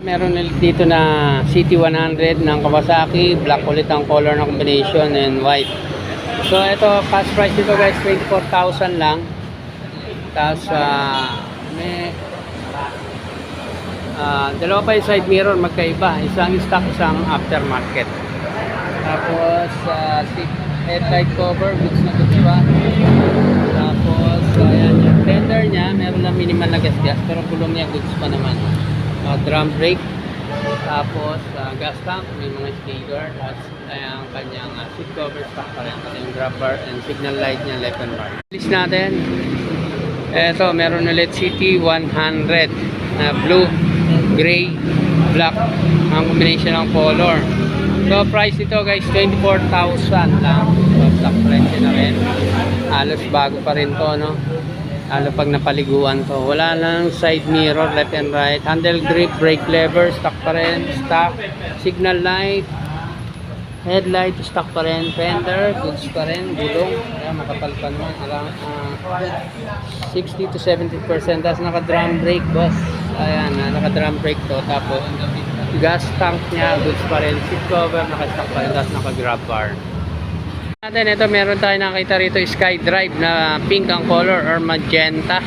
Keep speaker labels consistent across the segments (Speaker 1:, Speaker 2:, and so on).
Speaker 1: Meron ulit dito na CT100 ng Kawasaki, black ulit ang color ng combination and white. So ito, cash price dito guys, 24,000 lang. Tapos may dalawa pa yung side mirror magkaiba, isang stock, isang aftermarket. Tapos headlight cover, goods na goods pa. Tapos ayan, yung fender nya meron lang minimal na gas pero gulong niya goods pa naman. Drum brake, tapos gas tank, may mga sticker, at ang kanyang seat cover stock pa rin, yung grab bar and signal light niya left and right. List natin, eto meron ulit CT100 na blue, gray, black ang combination ng color. So price ito guys, 24,000 lang. So stock price na rin, halos bago pa rin to, no? Lalo pag napaliguan to. Wala lang side mirror, left and right. Handle grip, brake lever, stock pa rin. Stock, signal light, headlight, stock pa rin. Fender, goods pa rin. Gulong, ayan, makapal pa naman. Around 60 to 70%. Tapos naka-drum brake, boss. Ayan, naka-drum brake to. Tapos gas tank niya, goods pa rin. Seat cover, naka-stock pa rin. Tapos naka-grab bar. Ito meron tayo nakita rito, SkyDrive na pink ang color or magenta.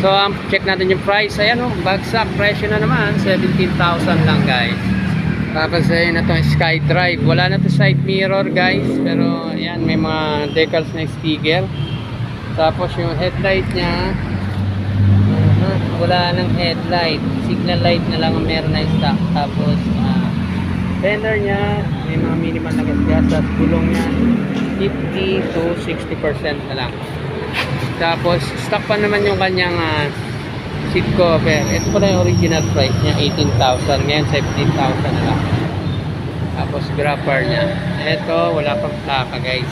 Speaker 1: So check natin yung price. Ayan o, bagsak presyo na naman, 17,000 lang guys. Tapos ayun na itong SkyDrive, wala na to side mirror guys, pero ayan, may mga decals na sticker. Tapos yung headlight nya, wala nang headlight, signal light na lang ang meron na stock. Tapos fender nya, may mga minimal na gas, at gulong nya 50 to 60% na lang. Tapos stock pa naman yung kanyang seat cover. Ito pa na yung original price nya, 18,000, ngayon 17,000 na lang. Tapos grab bar nya, ito wala pang plaka guys.